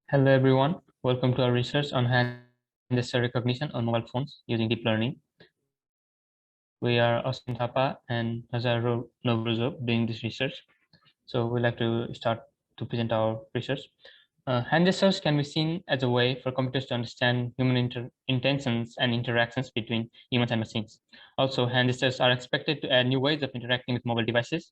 Hello everyone, welcome to our research on hand gesture recognition on mobile phones using deep learning. We are Austin Thapa and Nazaro Novruzov doing this research. So we'd like to start to present our research. Hand gestures can be seen as a way for computers to understand human intentions and interactions between humans and machines. Also, hand gestures are expected to add new ways of interacting with mobile devices.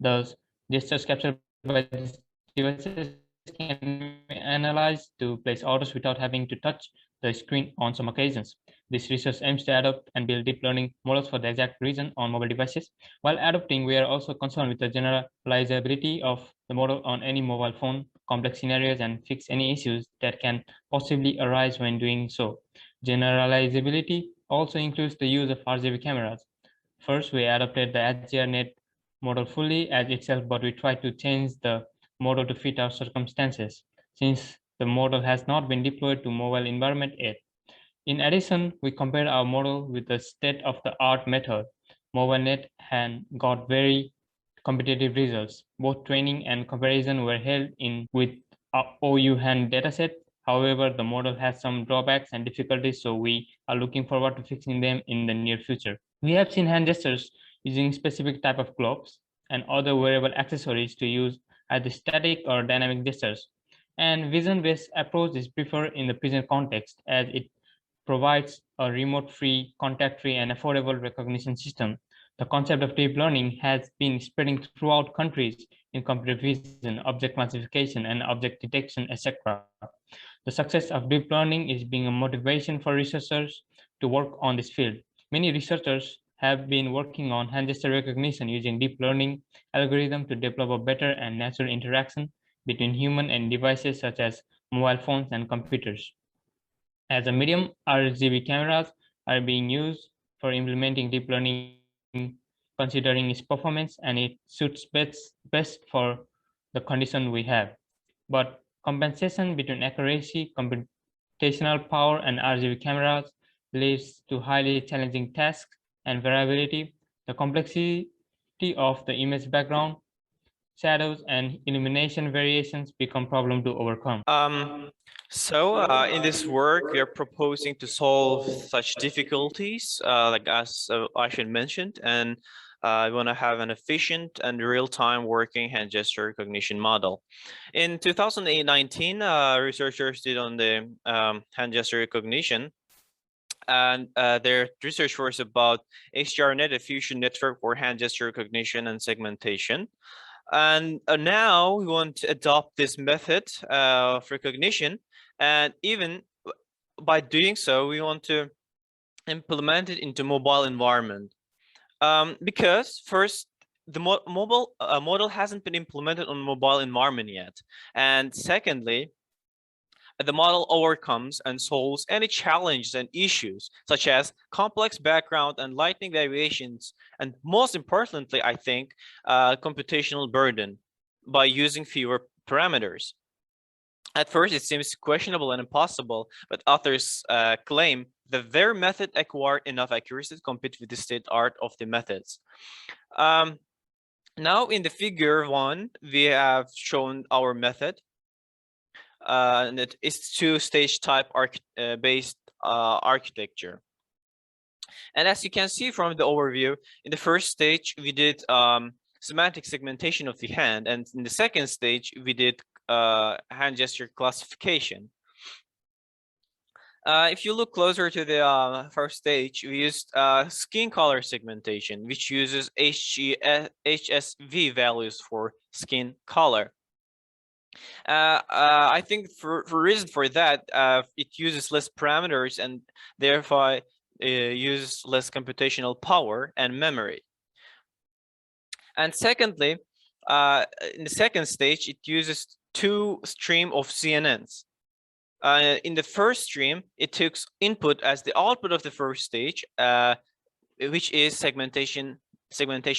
Thus, gestures captured by these devices can be analyzed to place orders without having to touch the screen on some occasions. This research aims to adopt and build deep learning models for the exact reason on mobile devices. While adopting, we are also concerned with the generalizability of the model on any mobile phone, complex scenarios, and fix any issues that can possibly arise when doing so. Generalizability also includes the use of RGB cameras. First, we adopted the HDRNet model fully as itself, but we tried to change the model to fit our circumstances, since the model has not been deployed to mobile environment yet. In addition, we compared our model with the state-of-the-art method, MobileNet, and got very competitive results. Both training and comparison were held in with OU hand dataset. However, the model has some drawbacks and difficulties, so we are looking forward to fixing them in the near future. We have seen hand gestures using specific type of gloves and other wearable accessories to use either static or dynamic gestures. And vision-based approach is preferred in the present context as it provides a remote-free, contact-free, and affordable recognition system. The concept of deep learning has been spreading throughout countries in computer vision, object classification, and object detection, etc. The success of deep learning is being a motivation for researchers to work on this field. Many researchers have been working on hand gesture recognition using deep learning algorithms to develop a better and natural interaction between human and devices such as mobile phones and computers. As a medium, RGB cameras are being used for implementing deep learning, considering its performance, and it suits best for the condition we have. But compensation between accuracy, computational power, and RGB cameras leads to highly challenging tasks and variability. The complexity of the image background, shadows, and illumination variations become problem to overcome. In this work, we are proposing to solve such difficulties, like as Aishan mentioned, and we want to have an efficient and real-time working hand gesture recognition model. In 2019, researchers did on the hand gesture recognition, and their research was about HDRNet, a fusion network for hand gesture recognition and segmentation. And now we want to adopt this method of recognition, and even by doing so, we want to implement it into mobile environment. Because first, the mobile model hasn't been implemented on mobile environment yet, and secondly, the model overcomes and solves any challenges and issues such as complex background and lighting variations, and most importantly, I think, computational burden by using fewer parameters. At first, it seems questionable and impossible, but authors claim the very method acquired enough accuracy to compete with the state art of the methods. Now in the figure 1, we have shown our method. And it is two-stage type based architecture. And as you can see from the overview, in the first stage, we did semantic segmentation of the hand. And in the second stage, we did hand gesture classification. If you look closer to the first stage, we used skin color segmentation, which uses HSV values for skin color. I think for reason for that, it uses less parameters and therefore uses less computational power and memory. And secondly, in the second stage, it uses 2 streams of CNNs. In the first stream, it took input as the output of the first stage, which is segmentation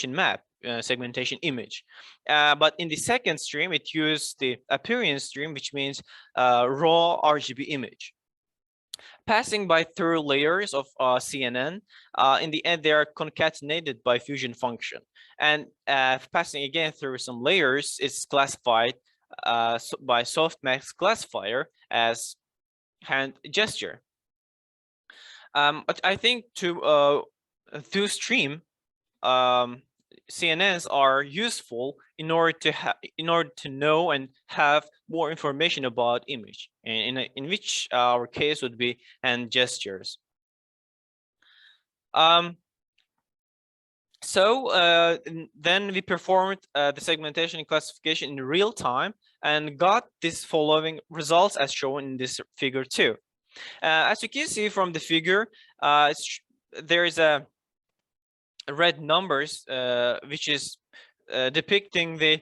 map. Segmentation image, but in the second stream it used the appearance stream, which means raw RGB image. Passing by through layers of CNN, in the end they are concatenated by fusion function, and passing again through some layers, it's classified by softmax classifier as hand gesture. But I think to stream CNNs are useful in order to know and have more information about image, in which our case would be hand gestures. So then we performed the segmentation and classification in real time and got these following results as shown in this figure 2. As you can see from the figure, there is a red numbers, which is depicting the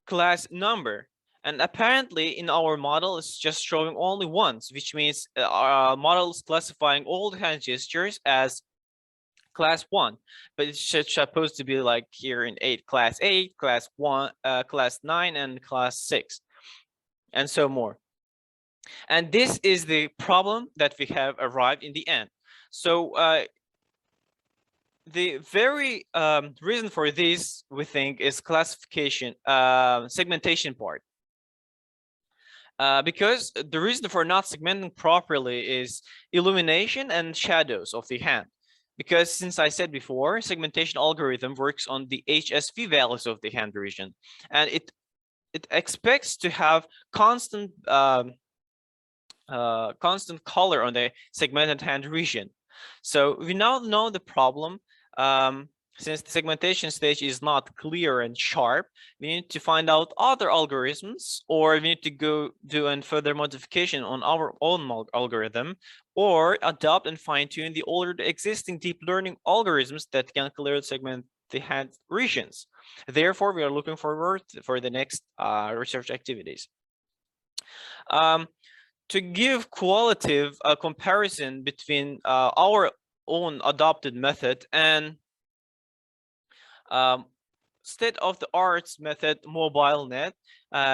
class number. And apparently in our model, it's just showing only once, which means our model is classifying all the hand gestures as class 1, but it's supposed to be like here in class 8, class 1, class 9, and class 6, and so more. And this is the problem that we have arrived in the end. So the very reason for this, we think, is classification, segmentation part. Because the reason for not segmenting properly is illumination and shadows of the hand. Because since I said before, segmentation algorithm works on the HSV values of the hand region, and it expects to have constant constant color on the segmented hand region. So we now know the problem. Since the segmentation stage is not clear and sharp, we need to find out other algorithms, or we need to go do a further modification on our own algorithm, or adopt and fine-tune the already existing deep learning algorithms that can clearly segment the hand regions. Therefore, we are looking forward for the next research activities. To give qualitative comparison between our own adopted method and state-of-the-art method, MobileNet,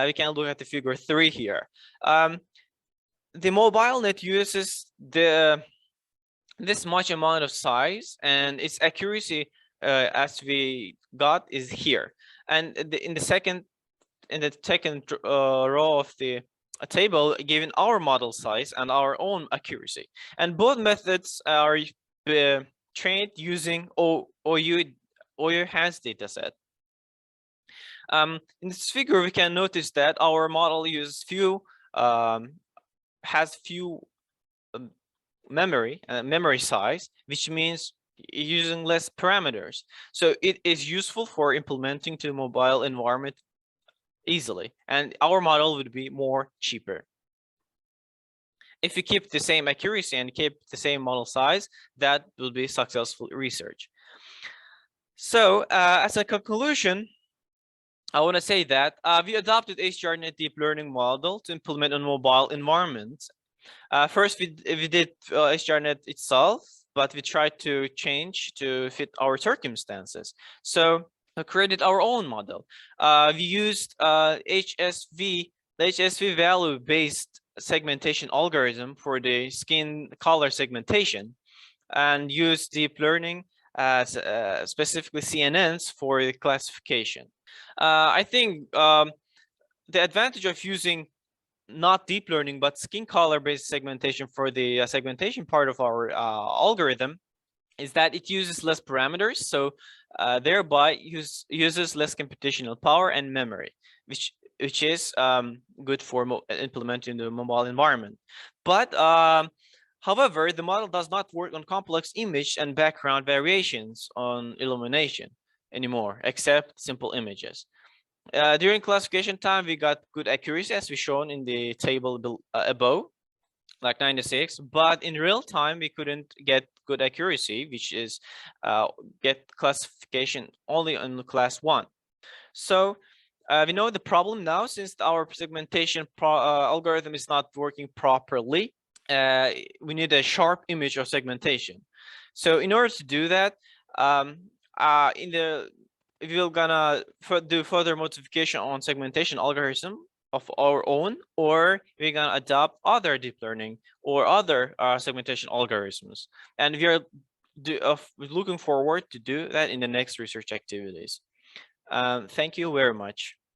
we can look at the figure 3 here. The MobileNet uses this much amount of size, and its accuracy, as we got, is here. And in the second row of the table, given our model size and our own accuracy, and both methods are trained using OU hands dataset. In this figure, we can notice that our model uses has few memory size, which means using less parameters. So it is useful for implementing to mobile environment easily, and our model would be more cheaper. If we keep the same accuracy and keep the same model size, that will be successful research. So as a conclusion, I want to say that we adopted HDRNet deep learning model to implement on mobile environments. First, we did HDRNet itself, but we tried to change to fit our circumstances. So we created our own model. We used the HSV value-based segmentation algorithm for the skin color segmentation, and used deep learning, specifically CNNs, for the classification. I think the advantage of using not deep learning but skin color based segmentation for the segmentation part of our algorithm is that it uses less parameters, so thereby uses less computational power and memory, which is good for implementing the mobile environment. But however, the model does not work on complex image and background variations on illumination anymore, except simple images. During classification time, we got good accuracy, as we shown in the table above, like 96, but in real time, we couldn't get good accuracy, which is get classification only on class 1. So we know the problem now, since our segmentation algorithm is not working properly. We need a sharp image of segmentation. So in order to do that, we're gonna do further modification on segmentation algorithm of our own, or we're gonna adopt other deep learning or other segmentation algorithms. And we are looking forward to do that in the next research activities. Thank you very much.